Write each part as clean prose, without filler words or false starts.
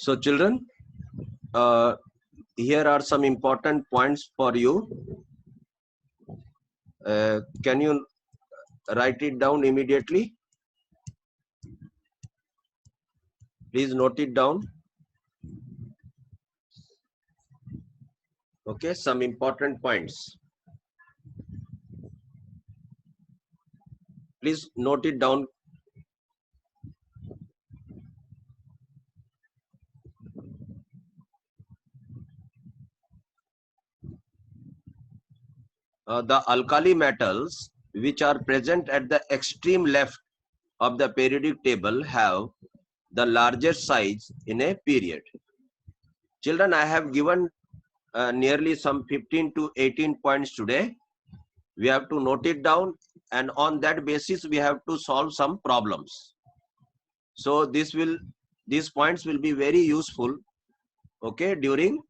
So children, here are some important points for you. Can you write it down immediately? Please note it down. Okay, some important points. Please note it down. The alkali metals which are present at the extreme left of the periodic table have the largest size in a period. Children, I have given nearly some 15 to 18 points today. We have to note it down, and on that basis we have to solve some problems. So these points will be very useful, okay, during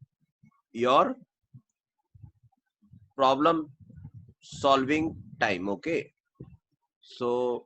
your problem solving time. Okay, so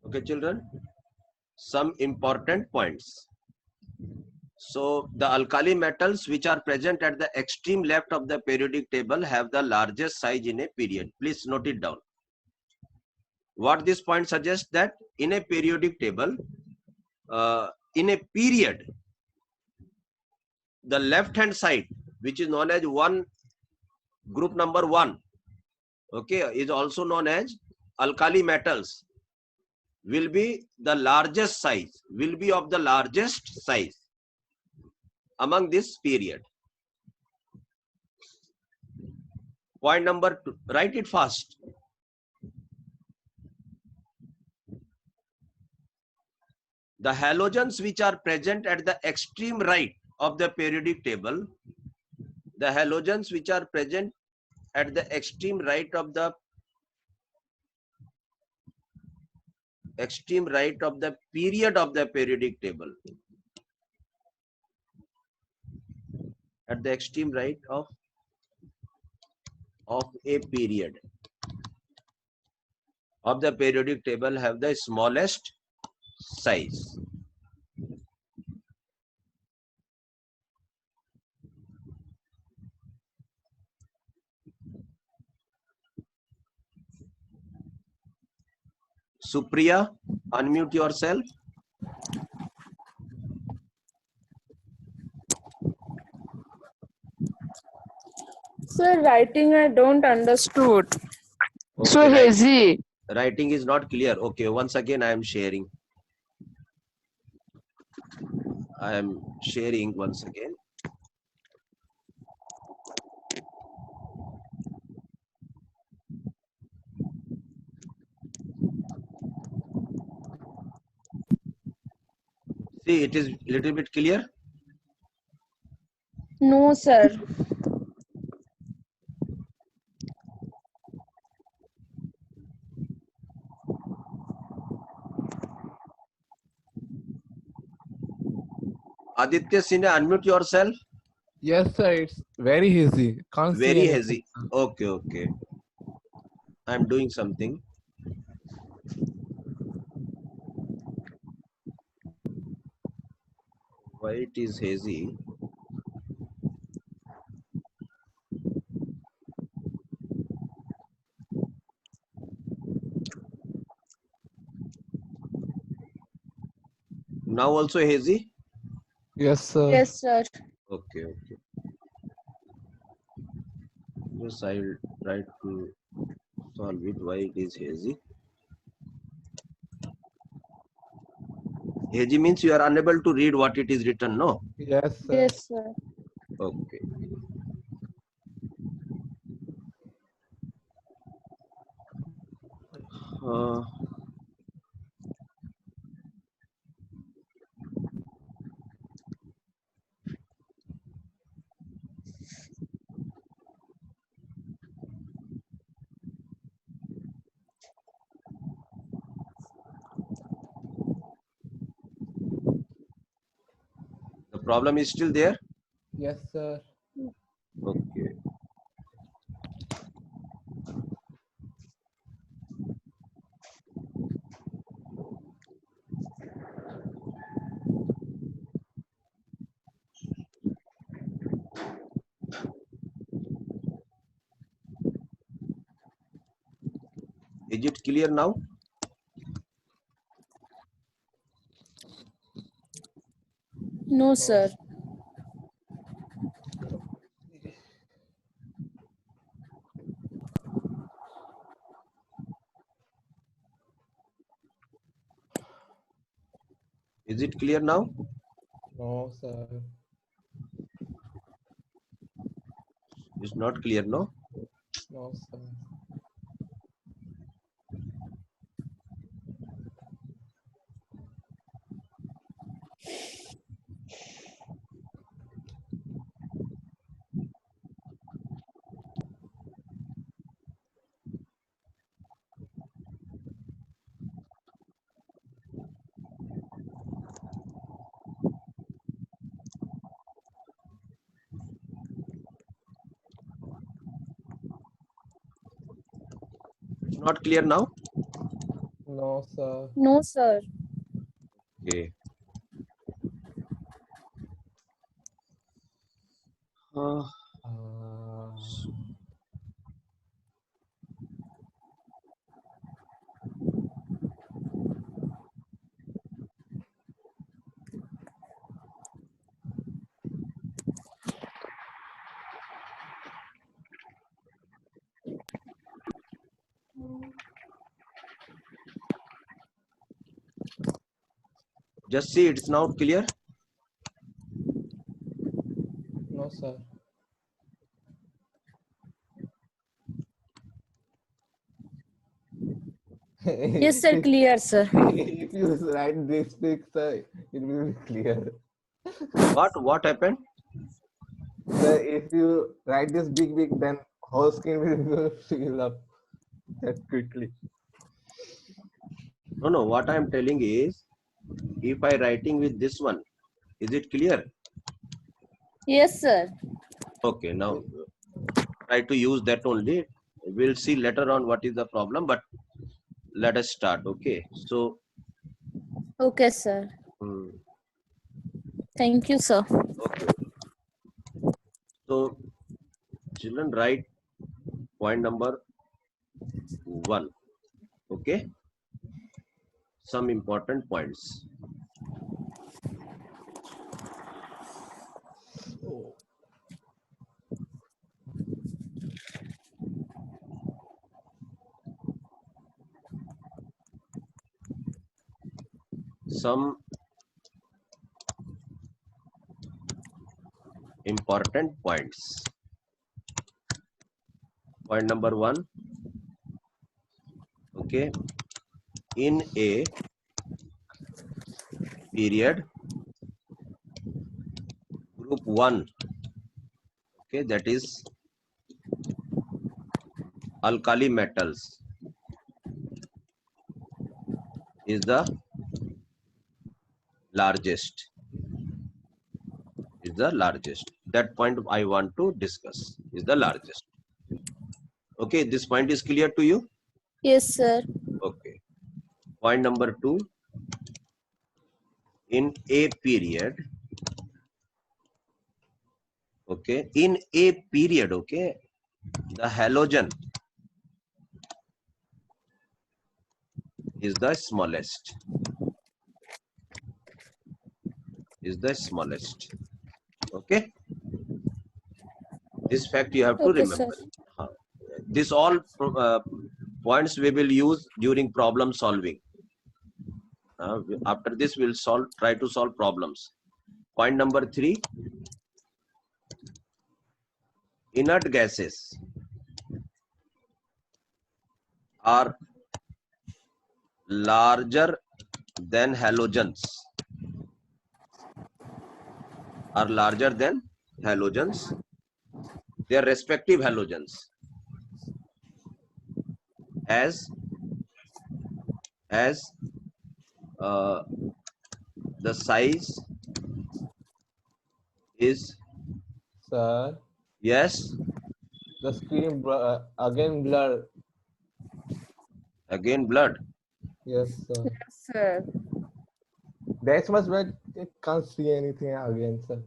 okay children, some important points. So the alkali metals which are present at the extreme left of the periodic table have the largest size in a period. Please note it down. What this point suggests, that in a periodic table, in a period, the left hand side, which is known as group number 1, okay, is also known as alkali metals, will be the largest size, will be of the largest size among this period. Point number 2, write it fast. The halogens which are present at the extreme right of the periodic table, the halogens which are present at the extreme right of the period of the periodic table, at the extreme right of a period of the periodic table have the smallest size. Supriya, unmute yourself. Sir, writing I don't understood. Okay, So hazy. writing is not clear. Okay, once again I am sharing. I am sharing once again. See, it is a little bit clear. No, sir. Aditya Sinha, unmute yourself. Yes, sir. It's very hazy. Can't see Very anything, hazy. sir. Okay, okay. I am doing something. Why it is hazy? Now also hazy? Yes, sir. Yes, sir. Okay, okay. Yes, I will try to solve it. Why it is hazy? Hazy means you are unable to read what it is written, no? Yes, sir. Yes, sir. Okay. Uh, the problem is still there. Yes, sir. Okay. Is it clear now? No, sir. Is it clear now? No, sir. It's not clear, no? No, sir. It's not clear now? No, sir. No, sir. Okay. Uh, Uh, just see, it's now clear. no, sir. Yes, sir. Clear, sir. If you write this big, sir, it will be clear. What happened? Sir, if you write this big, then whole screen will fill up that quickly. No. What I am telling is, if I writing with this one, is it clear? Yes, sir. Okay. Now try to use that only. We'll see later on what is the problem, but let us start. Okay. So, Okay, sir. hmm, Thank you, sir. okay. So, children, write point number 1. Okay. Some important points. Oh. Some important points. Point number 1. Okay. In a period, group 1, okay, that is alkali metals, is the largest. Is the largest. That point I want to discuss. Is the largest. Okay, this point is clear to you? Yes, sir. Okay. Point number 2. In a period, okay, in a period, okay, the halogen is the smallest. Is the smallest. Okay. This fact you have to Okay, sir. remember. This all points we will use during problem solving. After this, we'll try to solve problems. Point number 3. Inert gases are larger than halogens. Are larger than halogens. Their respective halogens. As the size is, Sir, yes, the screen again blur. again blood. Yes, sir. Yes, sir. That's much bad. I can't see anything again, sir.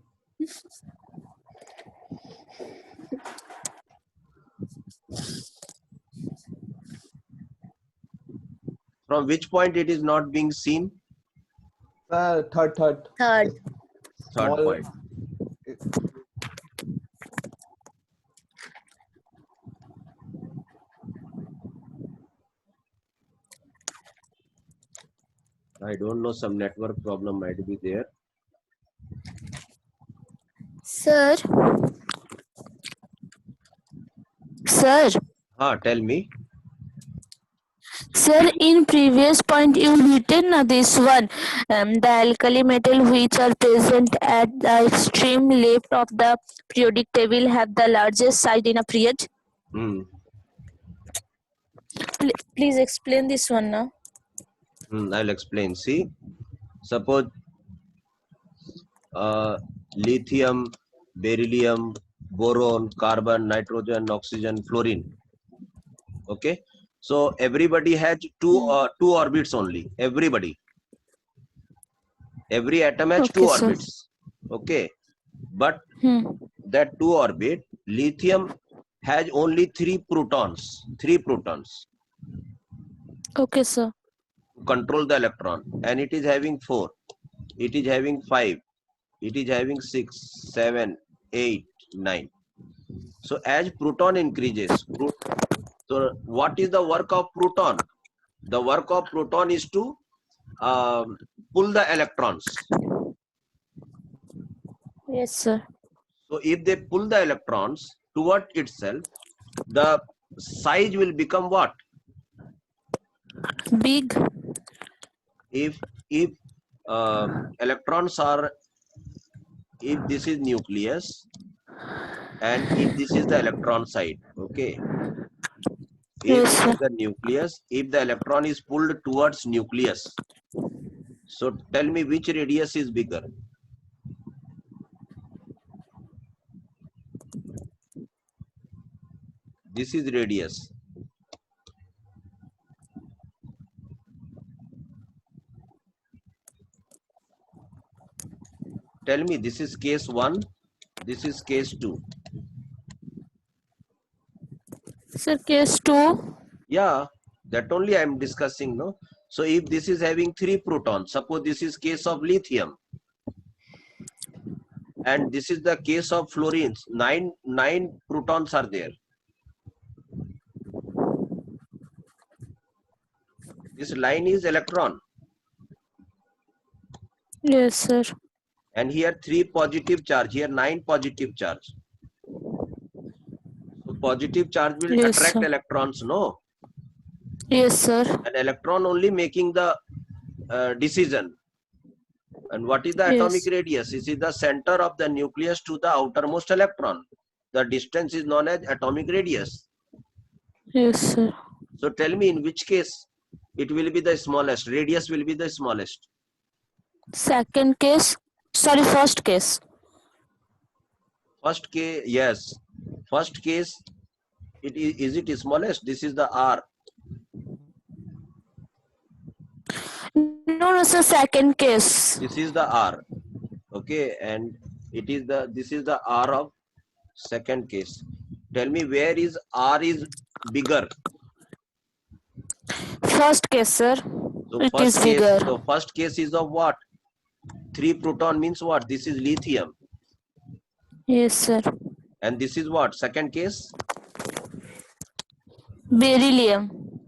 From which point it is not being seen? Sir, third. Third. Third Small. point. I don't know, some network problem might be there. Sir. Sir. Tell me. Sir, in previous point you written this one, the alkali metal which are present at the extreme left of the periodic table have the largest size in a period. Please explain this one now. I'll explain. See, suppose lithium, beryllium, boron, carbon, nitrogen, oxygen, fluorine. Okay, so everybody has two orbits only. Every atom has two Okay, sir. orbits. Okay, but Hmm. that two orbit, lithium has only three protons. Okay, sir. To control the electron, and it is having 4, it is having 5, it is having 6, 7, 8, 9. So as proton increases, so what is the work of proton? The work of proton is to pull the electrons. Yes, sir. So if they pull the electrons toward itself, the size will become what? Big. If electrons are, if this is nucleus and if this is the electron side, okay, if Yes, this sir. is the nucleus, if the electron is pulled towards nucleus, so tell me which radius is bigger? This is radius. Tell me, this is case 1, this is case 2. Sir, case 2. Yeah, that only I am discussing, no? So if this is having 3 protons, suppose this is case of lithium, and this is the case of fluorines, 9 protons are there. This line is electron. Yes, sir. And here 3 positive charge, here 9 positive charge. So positive charge will Yes, attract sir. electrons, no? Yes, sir. An electron only making the decision. And what is the atomic Yes. radius? This is the center of the nucleus to the outermost electron. The distance is known as atomic radius. Yes, sir. So tell me, in which case it will be the smallest? Radius will be the smallest. Second case. Sorry, first case. First case, yes. First case, is it smallest? This is the R. No, sir. Second case. This is the R. Okay, and it is this is the R of second case. Tell me, where is R is bigger? First case, sir. So It is first case. bigger. So first case is of what? 3 proton means what? This is lithium. Yes, sir. And this is what? Second case. Beryllium.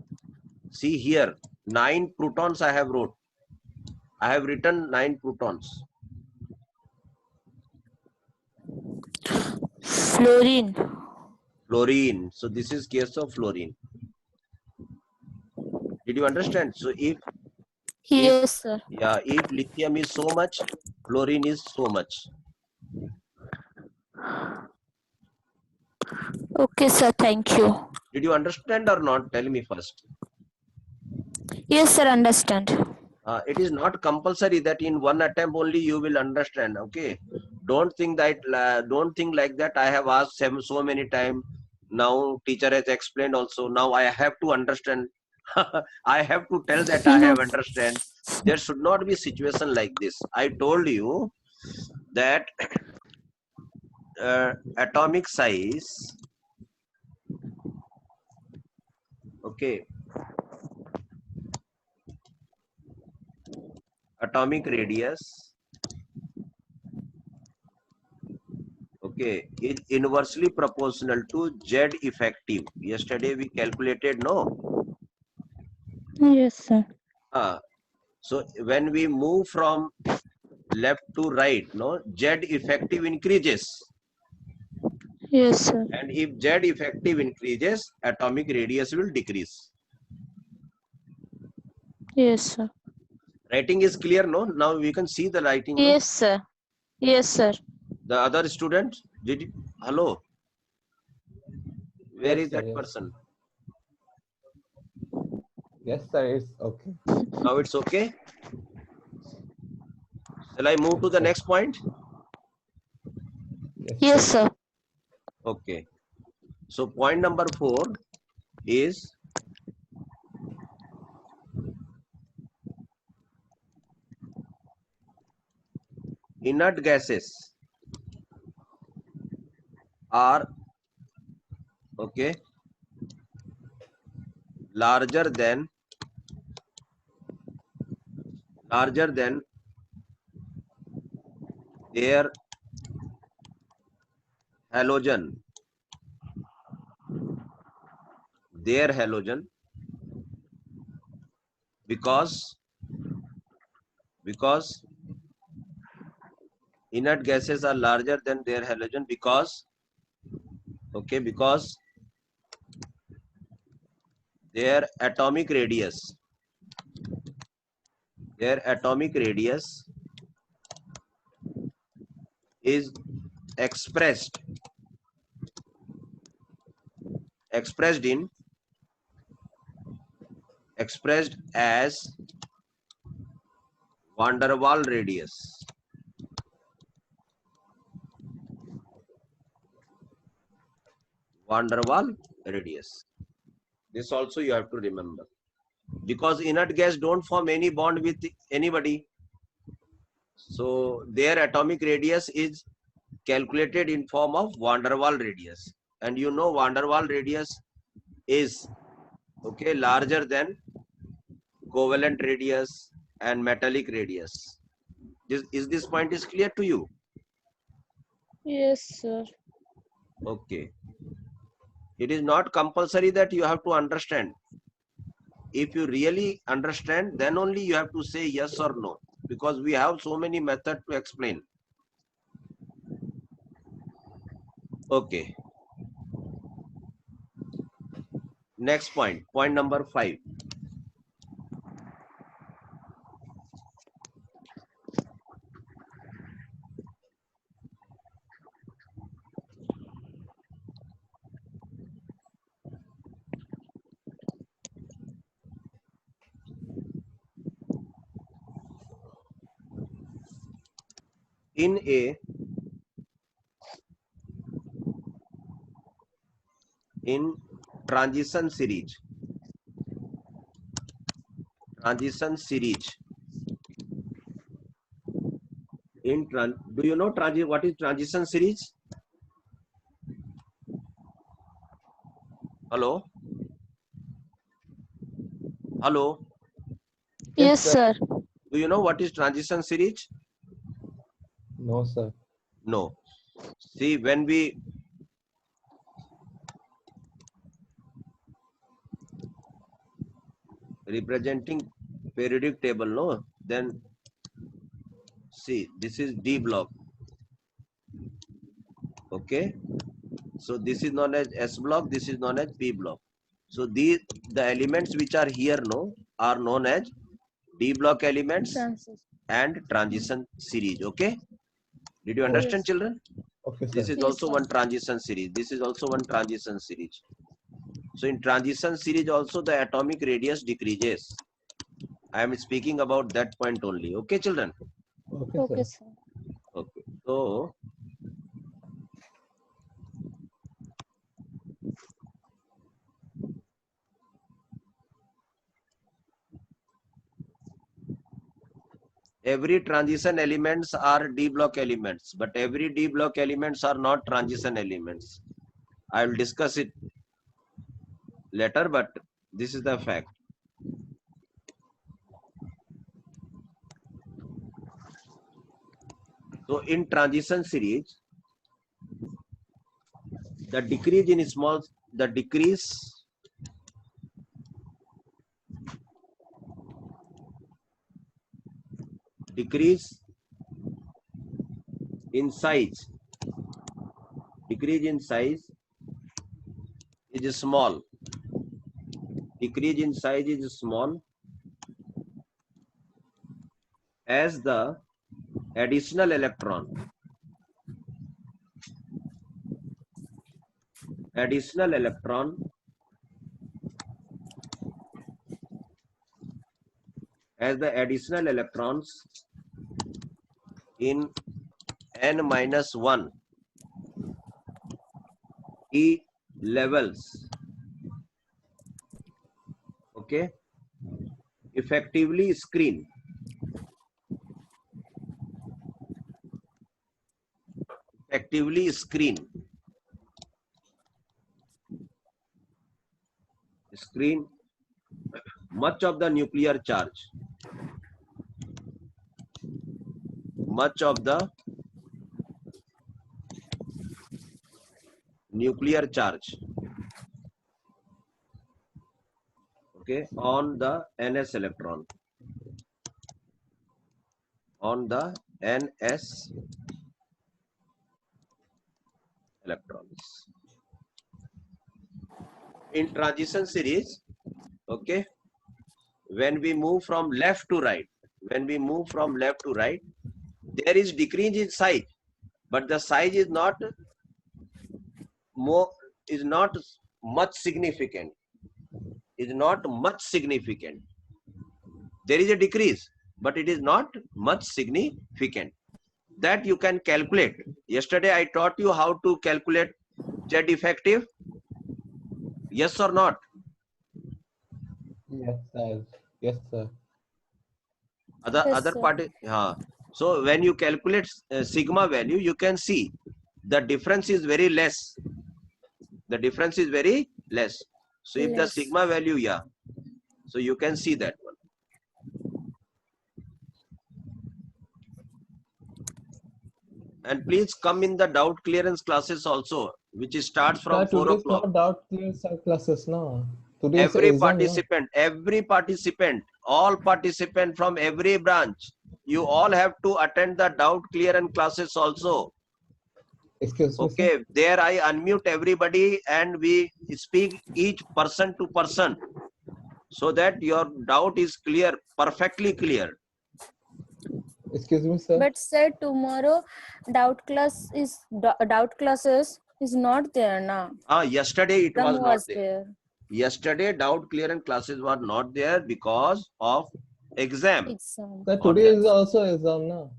See here, 9 protons I have wrote. I have written 9 protons. Fluorine. Fluorine. So this is case of fluorine. Did you understand? So if Yes, sir. if lithium is so much, fluorine is so much. Okay, sir. Thank you. Did you understand or not? Tell me first. Yes, sir. Understand. It is not compulsory that in one attempt only you will understand. Okay, don't think like that. I have asked so many times. Now teacher has explained also. Now I have to understand. I have to tell that I have understand. There should not be situation like this. I told you that atomic size. Okay, atomic radius. Okay, is inversely proportional to Z effective. Yesterday we calculated, no? Yes, sir. So when we move from left to right, no, Z effective increases. Yes, sir. And if Z effective increases, atomic radius will decrease. Yes, sir. Writing is clear, no? Now we can see the writing, no? Yes, sir. Yes, sir. The other student, did you, hello? Where Yes, is sir, that yes. person? Yes, sir, it's okay. Now it's okay? Shall I move to the Yes, next point? Yes, sir. Okay. So point number 4 is inert gases are larger than their halogen because inert gases are larger than their halogen because their atomic radius is expressed as van der Waal radius. Van der Waal radius. This also you have to remember. Because inert gas don't form any bond with anybody. So their atomic radius is calculated in form of van der Waal radius. And you know van der Waal radius is larger than covalent radius and metallic radius. This point is clear to you? Yes, sir. Okay. It is not compulsory that you have to understand. If you really understand, then only you have to say yes or no, because we have so many methods to explain. Okay. Next point number 5. In transition series, do you know what is transition series? Hello? Yes, sir. Do you know what is transition series? No, sir. No. See, when we representing periodic table, no, then see, this is D block. Okay, so this is known as S block, this is known as P block. So the elements which are here are known as D block elements and transition series. Okay, did you understand, children? Okay, This sir. is also one transition series. This is also one transition series. So in transition series also the atomic radius decreases. I am speaking about that point only. Okay, children? Okay, sir. Okay. So every transition elements are D block elements, but every D block elements are not transition elements. I will discuss it later, but this is the fact. So in transition series, the decrease in small, the decrease in size, decrease in size is small. Decrease in size is small as the additional electron as the additional electrons in n-1 E levels, okay, effectively screen much of the nuclear charge, okay, on the ns electron, electrons. In transition series, okay, when we move from left to right, there is decrease in size, but the size is not much significant. There is a decrease, but it is not much significant. That you can calculate. Yesterday I taught you how to calculate Z effective. Yes or not? Yes, sir. Yes, sir. Other part. So when you calculate sigma value, you can see the difference is very less. So if the sigma value, so you can see that one. And please come in the doubt clearance classes also, which starts from 4 Today is o'clock. not doubt clear classes, no. Today is Every exam, participant, all participant from every branch, you all have to attend the doubt clearance classes also. Excuse me, Okay, sir. there I unmute everybody and we speak each person to person so that your doubt is clear, perfectly clear. Excuse me, sir. But sir, tomorrow doubt classes is not there now. Yesterday it was Exam not there. Yesterday doubt clearance classes were not there because of exam. Sir, today is also exam, no?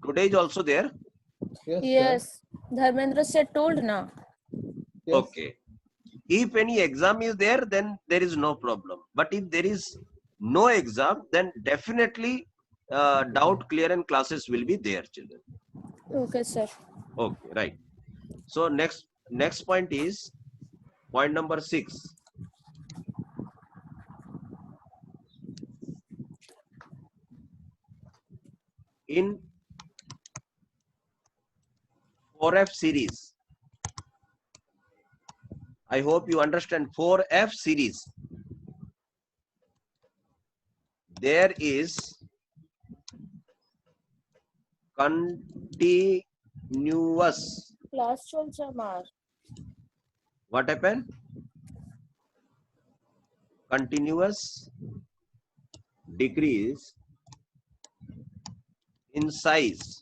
Today is also there. Yes, Dharmendra sir told now. Yes. Okay. If any exam is there, then there is no problem. But if there is no exam, then definitely doubt clearance classes will be there, children. Okay, sir. Okay, right. So next point is point number 6. In 4F series, I hope you understand 4F series. There is continuous. Class chalcha maar. What happened? continuous decrease in size,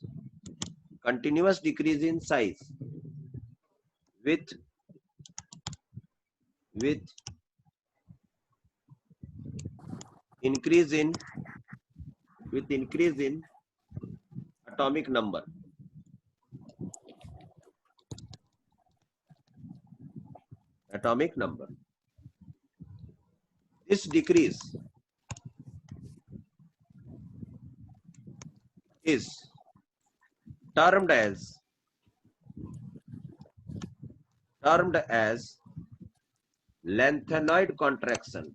continuous decrease in size with increase in atomic number. Atomic number. This decrease is termed as lengthenoid contraction.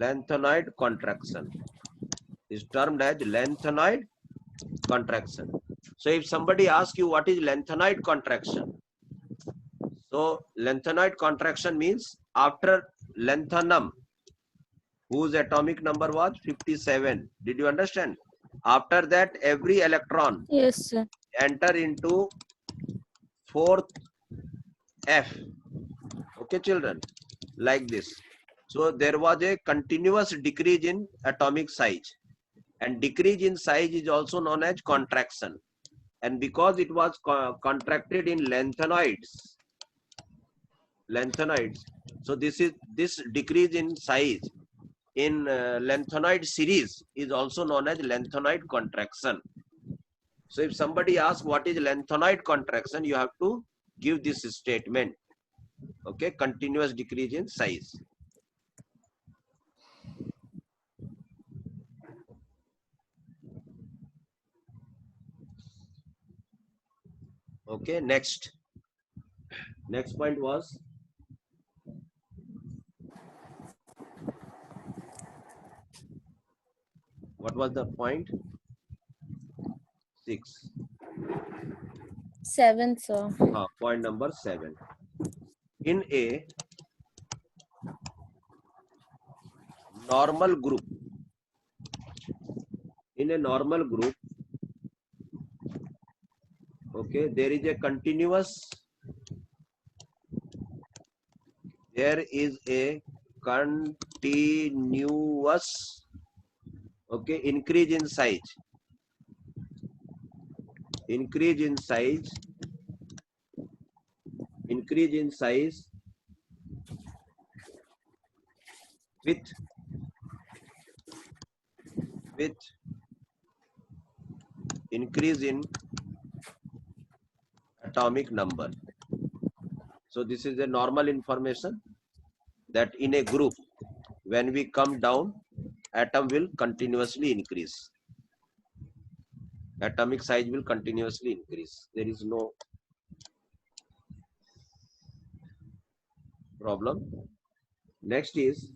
Lengthenoid contraction is termed as lengthenoid contraction. So if somebody asks you what is lengthenoid contraction, so lengthenoid contraction means after lengthenum, whose atomic number was 57. Did you understand? After that, every electron Yes, sir. enter into fourth F. Okay, children, like this. So there was a continuous decrease in atomic size, and decrease in size is also known as contraction. And because it was contracted in lanthanoids, so this decrease in size in lanthanoid series is also known as lanthanoid contraction. So if somebody asks what is lanthanoid contraction, you have to give this statement. Okay, continuous decrease in size. Okay, next point was what was the point? 6. 7, sir. Point number 7. In a normal group, okay, there is a continuous okay, increase in size with increase in atomic number. So this is a normal information that in a group, when we come down, atom will continuously increase. Atomic size will continuously increase. There is no problem. Next is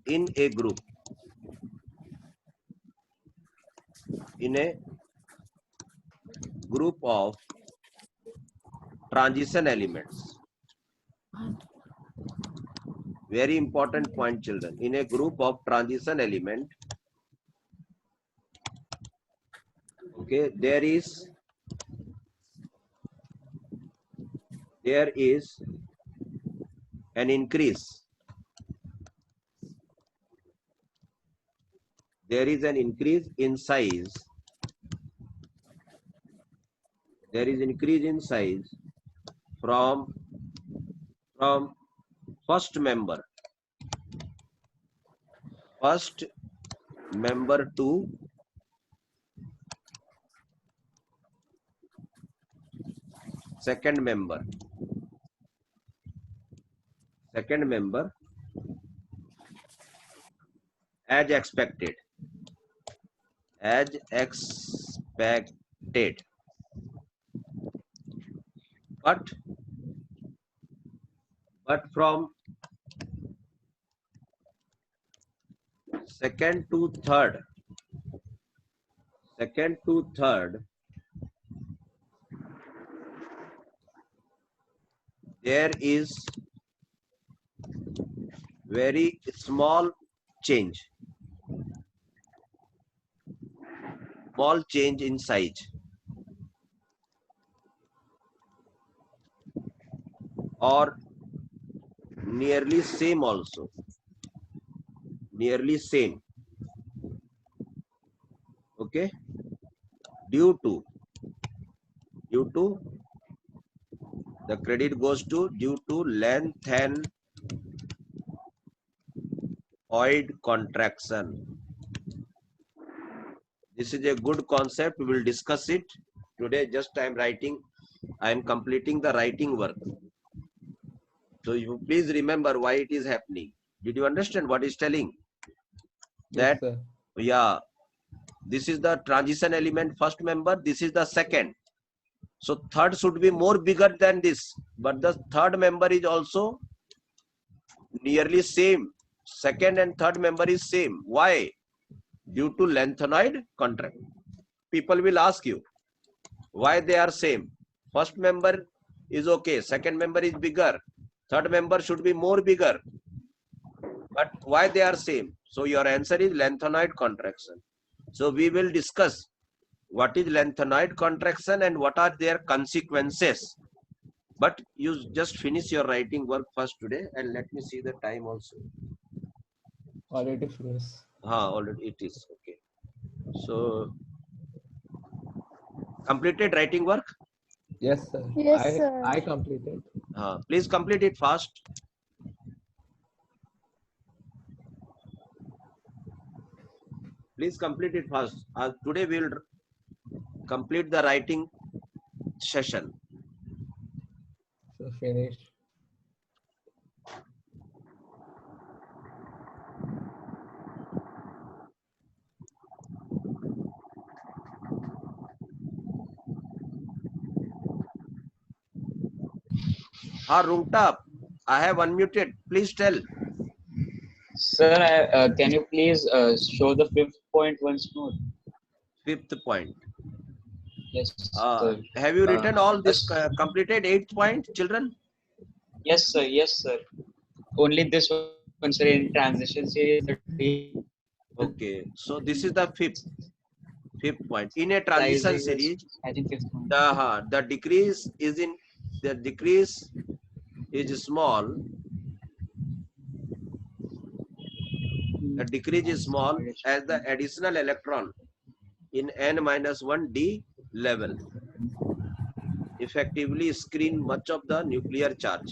in a group, of transition elements. Very important point, children. In a group of transition element, okay, there is an increase. There is an increase in size. There is increase in size from first member to second member as expected. But from second to third, there is very small change. small change in size or nearly same also, nearly same, okay, due to the credit goes to due to lengthenoid contraction. This is a good concept. We will discuss it today. Just I am completing the writing work. So you please remember why it is happening. Did you understand what is telling? Yes, That, sir. yeah, this is the transition element first member, this is the second. So third should be more bigger than this, but the third member is also nearly same. Second and third member is same. Why? Due to lengthenoid contract. People will ask you why they are same. First member is okay, second member is bigger, third member should be more bigger. But why they are same? So your answer is lengthenoid contraction. So we will discuss what is lengthenoid contraction and what are their consequences. But you just finish your writing work first today, and let me see the time also. Already finished. Already it is okay. So completed writing work. Yes, sir. Yes, sir. I completed. Please complete it fast. Please complete it fast. Today we will complete the writing session. So finished. Rungtap, I have unmuted. Please tell. Sir, can you please show the fifth point once more? Fifth point. Yes, sir. Have you written all this Yes. completed 8th point, children? Yes, sir. Yes, sir. Only this one, sir, in transition series. Okay, so this is the fifth point. In a transition Sizing is, series, I think, fifth point. the decrease is small. The decrease is small as the additional electron in n-1d level effectively screen much of the nuclear charge.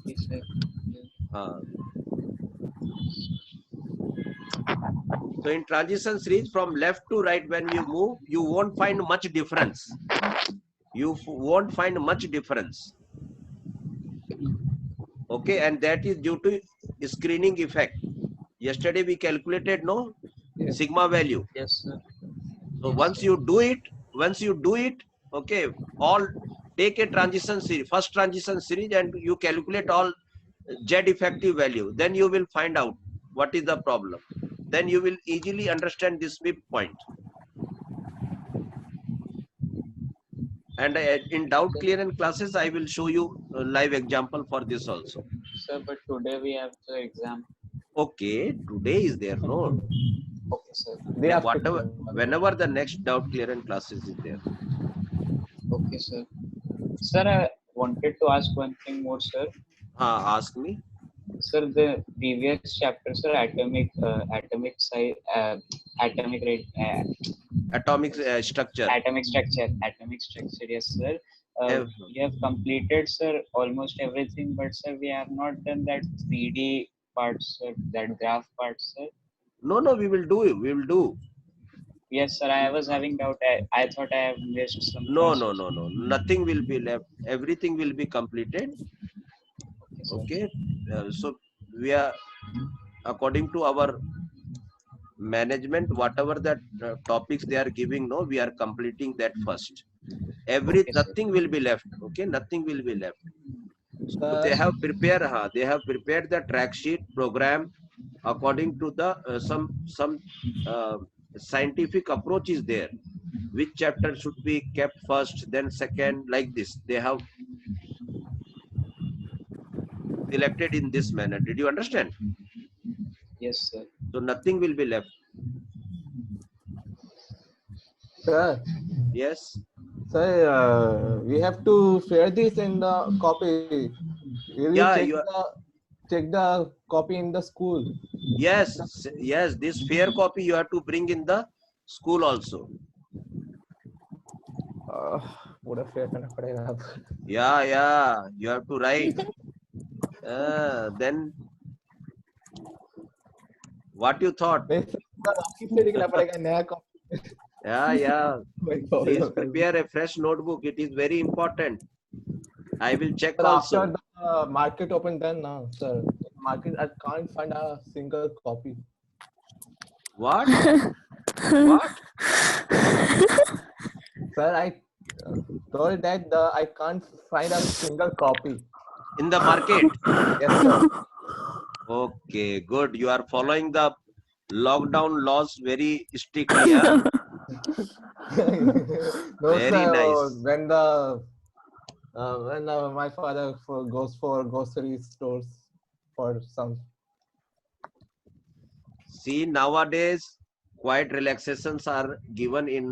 Yes, sir. So in transition series from left to right, when you move, you won't find much difference. You won't find much difference. Okay, and that is due to screening effect. Yesterday we calculated Yes. sigma value. Yes, sir. So Yes, once sir. you do it, okay, all take a transition series, first transition series, and you calculate all Z effective value. Then you will find out what is the problem. Then you will easily understand this fifth point. And in doubt clearance classes, I will show you a live example for this also. Sir, but today we have the exam. Okay, today is there, no? Okay, sir. Day after Whatever, tomorrow. whenever the next doubt clearance classes is there. Okay, sir. Sir, I wanted to ask one thing more, sir. Ask me. Sir, the previous chapter, sir, atomic size, atomic rate, Atomic structure. atomic structure. Yes, sir. We have completed, sir, almost everything, but sir, we have not done that 3D part, sir, that graph part, sir. No, we will do it. We will do. Yes, sir. I was having doubt. I thought I have missed some. No. Nothing will be left. Everything will be completed. Okay, Okay. So we are, according to our management, whatever that topics they are giving, no, we are completing that first. Okay, sir. Nothing will be left. Okay, nothing will be left. So they Sir, have prepared the track sheet program according to the some scientific approach is there. Which chapter should be kept first, then second, like this. They have selected in this manner. Did you understand? Yes, sir. So nothing will be left. Sir, Yes. sir, we have to share this in the copy. Will you Yeah, check the copy in the school? yes, yes. This fair copy you have to bring in the school also. पूरा share करना पड़ेगा अब. Yeah, yeah. You have to write. Then what you thought? नहीं sir, पूरा वाकिफ से निकला पड़ेगा नया copy. Yeah, yeah. My God. Please prepare a fresh notebook. It is very important. I will check Sir, also. after the market open then now, sir. Market I can't find a single copy. What? What? Sir, I told that I can't find a single copy. In the market? Yes, sir. Okay, good. You are following the lockdown laws very strictly. Huh? No, Very sir. nice. When my father goes for grocery stores for some. See, nowadays, quite relaxations are given in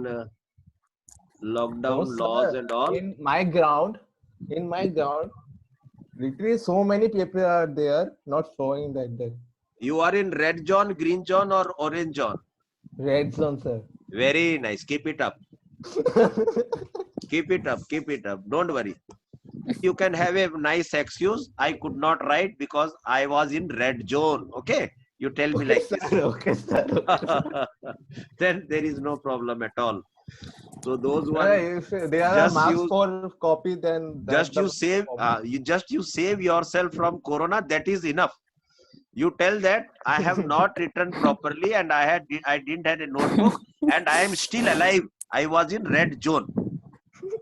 lockdown No, laws sir. and all. In my ground, literally so many people are there not showing that You are in red zone, green zone, or orange zone. red zone, sir. Very nice. Keep it up. Keep it up. Keep it up. Don't worry. You can have a nice excuse. I could not write because I was in red zone. Okay. You tell me like this. Okay, sir. Then there is no problem at all. So those Sir, one if there are just marks use- for copy, then just that's you the save problem. you save yourself from corona. That is enough. You tell that I have not written properly and I didn't have a notebook and I am still alive. I was in red zone.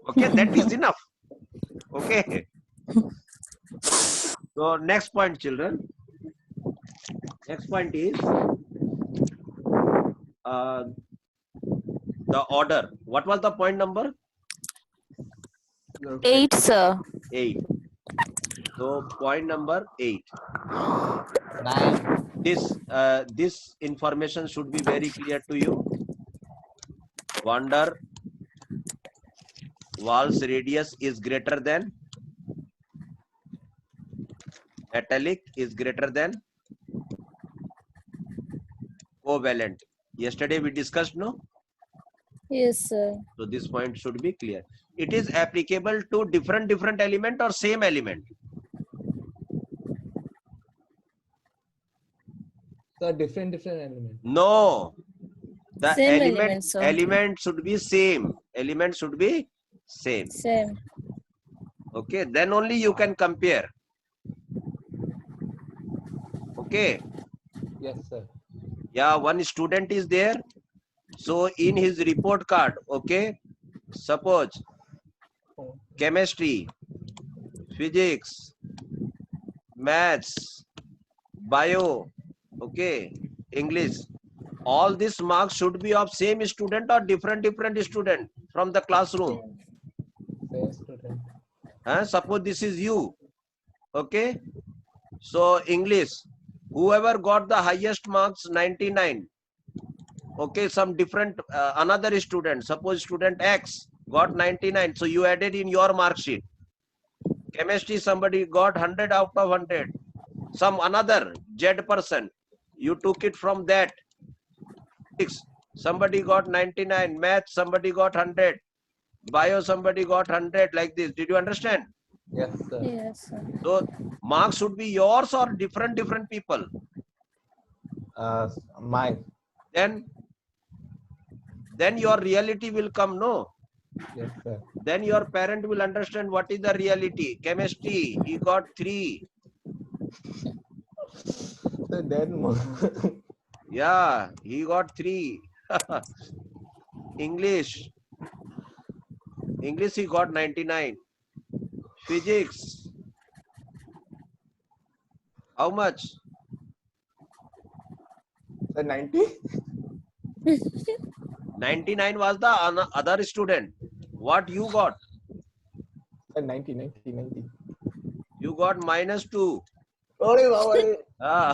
Okay, that is enough. Okay. So next point, children. Next point is the order. What was the point number? 8, sir. 8. So point number 8. 9. This information should be very clear to you. Van der Waals radius is greater than metallic is greater than covalent. Yesterday we discussed, no? Yes, sir. So this point should be clear. It is applicable to different element or same element. So different element. No, the Same element, sir. element should be same. Element should be same. Same. Okay, then only you can compare. Okay. Yes, sir. Yeah, one student is there. So in his report card, okay, suppose chemistry, physics, maths, bio, okay, English. All these marks should be of same student or different student from the classroom. Same student. Suppose this is you. Okay. So English, whoever got the highest marks 99. Okay, some different another student, suppose student X got 99. So you added in your mark sheet. Chemistry, somebody got 100 out of 100. Some another Z person, you took it from that. Somebody got 99. Math, somebody got 100. Bio, somebody got 100. Like this. Did you understand? Yes, sir. Yes, sir. So marks should be yours or different people. Mine. Then your reality will come, no? Yes, sir. Then your parent will understand what is the reality. Chemistry, he got 3. So then Yeah, he got 3. English, he got 99. Physics, how much? sir, 90. 99 was the other student. What you got? Sir, 90. You got -2. Sorry, Baba. Ah.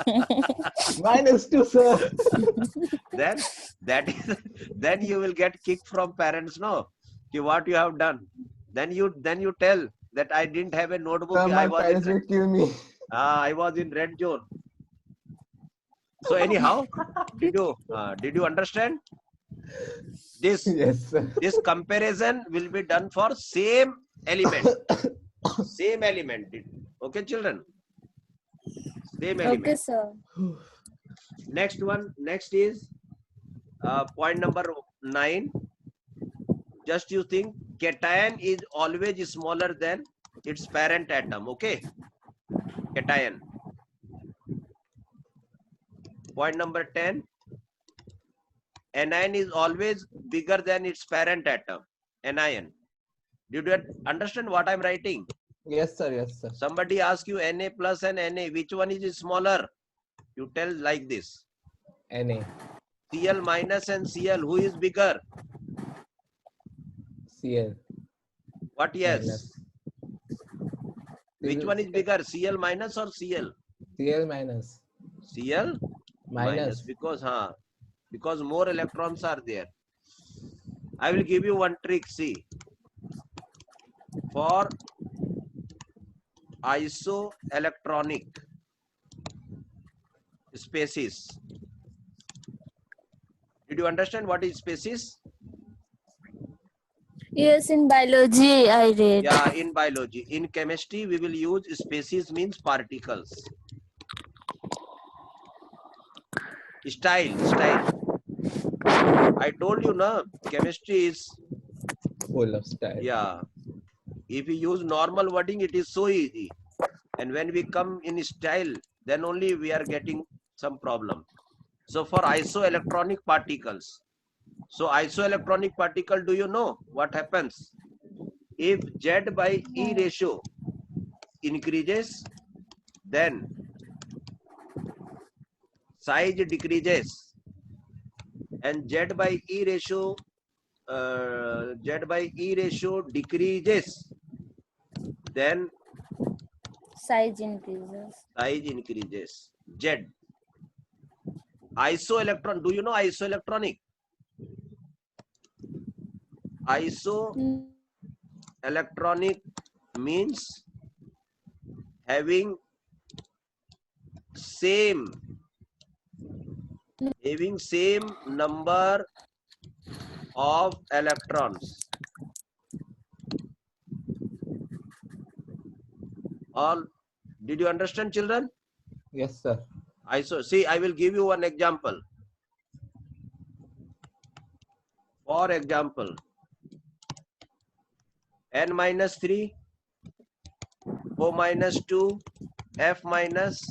-2, sir. then then you will get kicked from parents, no? Ki what you have done. Then you tell that I didn't have a notebook. Sir, my parents will kill me. I was in red zone. So anyhow, did you understand? This Yes, sir. this comparison will be done for same element. Same element. Okay, children. Same element. Okay, sir. Next one. Next is point number 9. Just you think cation is always smaller than its parent atom. Okay. Cation. Point number 10. Anion is always bigger than its parent atom. Anion. Did you understand what I'm writing? Yes, sir. Yes, sir. Somebody asks you Na plus and Na, which one is smaller? You tell like this. Na. Cl minus and Cl, who is bigger? Cl. What yes? Minus. Which one is bigger, Cl minus or Cl? Cl minus. Cl Minus. because more electrons are there. I will give you one trick. See, for isoelectronic species. Did you understand what is species? Yes, in biology I read. Yeah, in biology. In chemistry, we will use species means particles. Style. I told you, na, chemistry is Full of style. yeah. If we use normal wording, it is so easy. And when we come in style, then only we are getting some problem. So for isoelectronic particles. So isoelectronic particle, do you know what happens? If Z by E ratio increases, then size decreases. And Z by E ratio decreases, then Size increases. Z. Isoelectron. Do you know isoelectronic? Isoelectronic means having same number of electrons. All, did you understand, children? Yes, sir. See, I will give you one example. For example, N minus 3, O minus 2, F minus,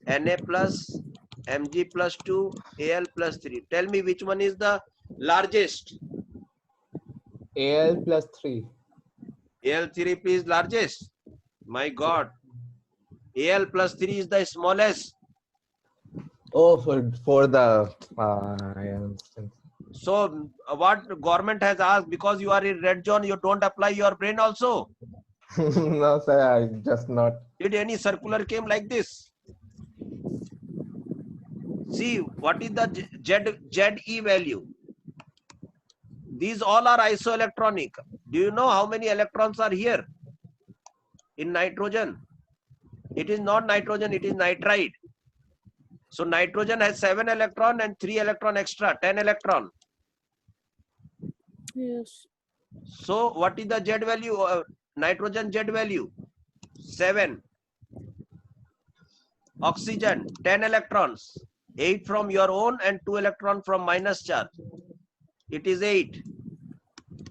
Na plus, Mg plus 2, Al plus 3. Tell me which one is the largest? Al plus 3. Al3 is largest. My God. Al plus 3 is the smallest. Oh, for the I understand. So what government has asked, because you are in red zone, you don't apply your brain also. No, sir, I just not. Did any circular came like this? See, what is the ZE value? These all are isoelectronic. Do you know how many electrons are here in nitrogen? It is not nitrogen, it is nitride. So nitrogen has 7 electron and 3 electron extra, 10 electron. Yes. So what is the Z value? Nitrogen Z value 7. Oxygen 10 electrons, 8 from your own and 2 electron from minus charge. It is 8.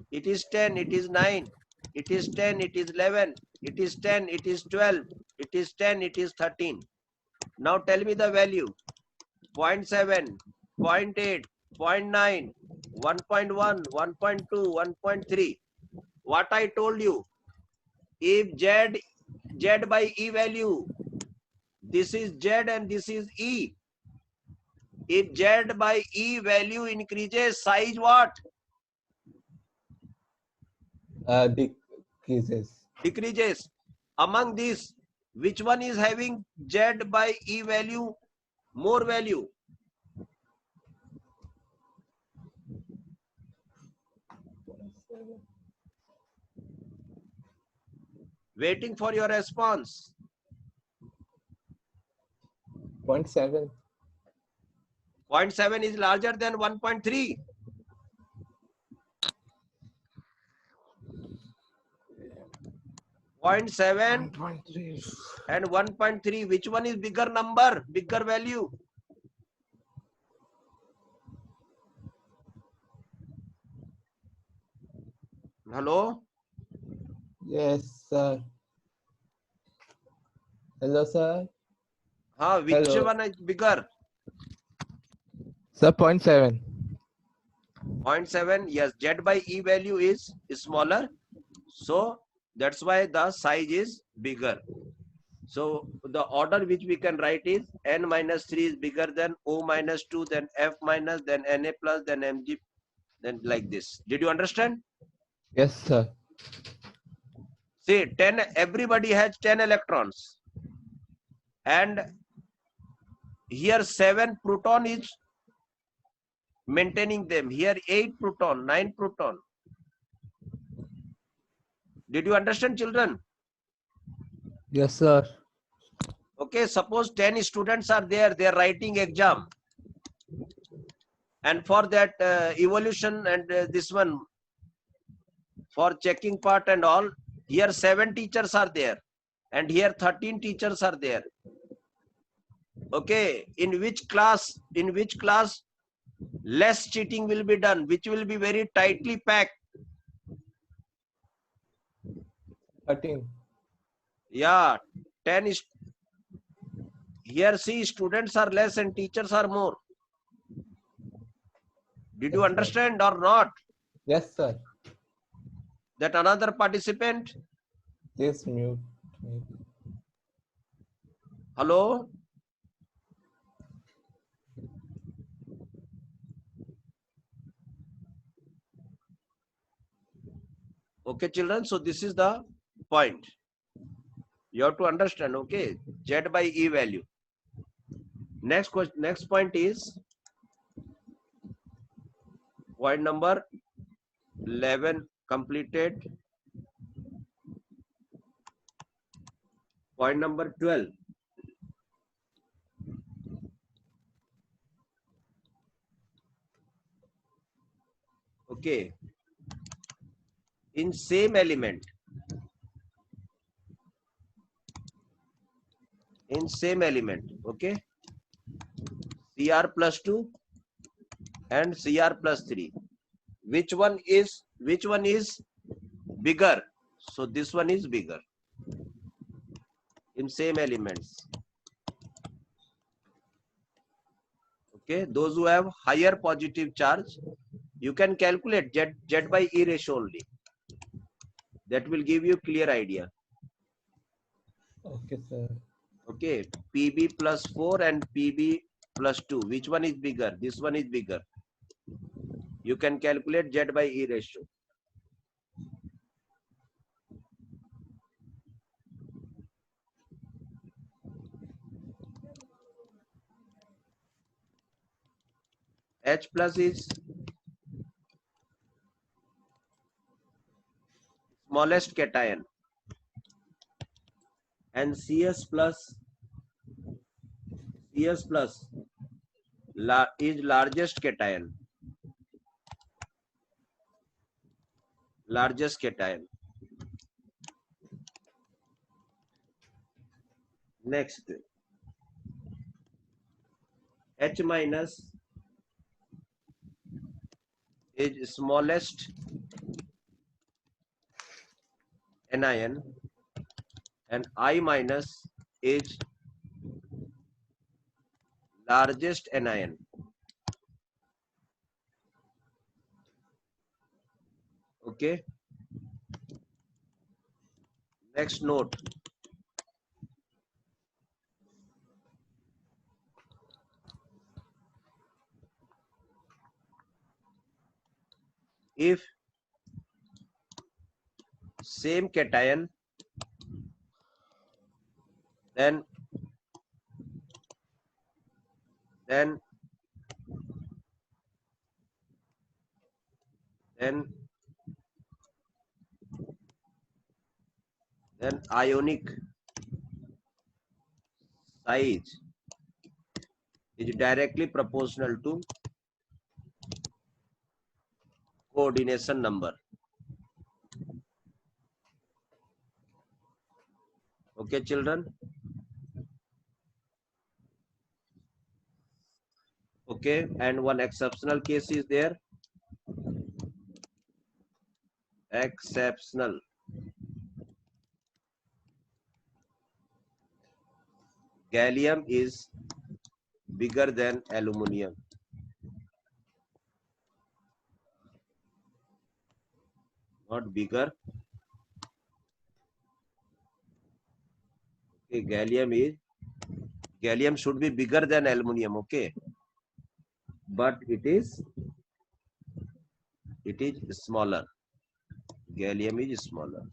It is 10. It is 9. It is 10. It is 11. It is 10. It is 12. It is 10. It is 13. Now tell me the value. 0.7, 0.8, 0.9, 1.1, 1.2, 1.3. What I told you, if Z by E value, this is Z and this is E. If Z by E value increases, size what? Decreases. Decreases. Among these, Which one is having Z by E value more value? Waiting for your response. 0.7. 0.7 is larger than 1.3. 0.7 1.3. and 1.3. Which one is bigger number, bigger value? Hello? Yes, sir. Hello, sir. Which Hello. one is bigger? Sir, 0.7. 0.7. Yes, Z by E value is smaller. So that's why the size is bigger. So the order which we can write is N minus 3 is bigger than O minus 2, then F minus, then Na plus, then Mg, then like this. Did you understand? Yes, sir. See, 10, everybody has 10 electrons. And here 7 proton is maintaining them. Here 8 proton, 9 proton. Did you understand, children? Yes, sir. Okay, suppose 10 students are there, they are writing exam. And for that evolution and this one, for checking part and all, here 7 teachers are there. And here 13 teachers are there. Okay, in which class less cheating will be done, which will be very tightly packed? 13. Yeah, 10 is here. See, students are less and teachers are more. Did you Yes, sir. understand or not? Yes, sir. That another participant? Please mute. Hello? Okay, children, so this is the point. You have to understand, okay? Z by E value. Next question, next point is point number 11 completed. Point number 12. Okay. In same element, okay, Cr plus 2 and Cr plus 3. Which one is bigger? So this one is bigger in same elements. Okay, those who have higher positive charge, you can calculate Z by E ratio only. That will give you clear idea. Okay, sir. Okay, Pb plus 4 and Pb plus 2. Which one is bigger? This one is bigger. You can calculate Z by E ratio. H plus is smallest cation and CS plus is largest cation. Next, H minus is smallest anion and I minus is largest anion. Okay. Next note. If same cation then ionic size is directly proportional to coordination number. Okay, children. Okay, and one exceptional case is there. Exceptional. Gallium is bigger than aluminium. Not bigger. Okay, gallium should be bigger than aluminium. Okay, but it is smaller. Gallium is smaller.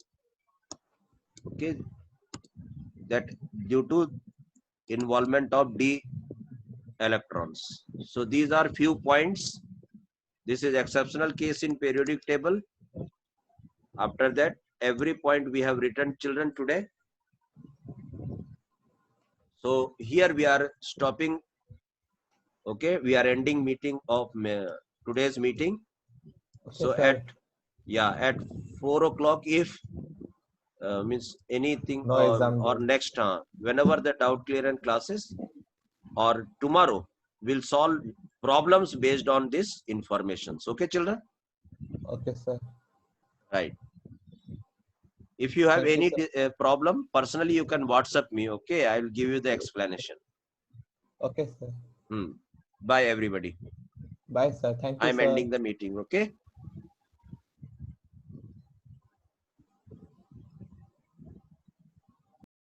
Okay, that due to involvement of d electrons. So these are few points. This is exceptional case in periodic table. After that, every point we have written, children, today. So here we are stopping. Okay, we are ending meeting of today's meeting. Okay, So sir. at 4 o'clock, if means anything No exam or date. next whenever the doubt clearance classes, or tomorrow we'll solve problems based on this informations. Okay, children. Okay, sir. Right. If you have Thank you, any problem, personally you can WhatsApp me. Okay, I will give you the explanation. Okay, sir. Bye, everybody. Bye, sir. Thank you, I'm sir. ending the meeting. Okay.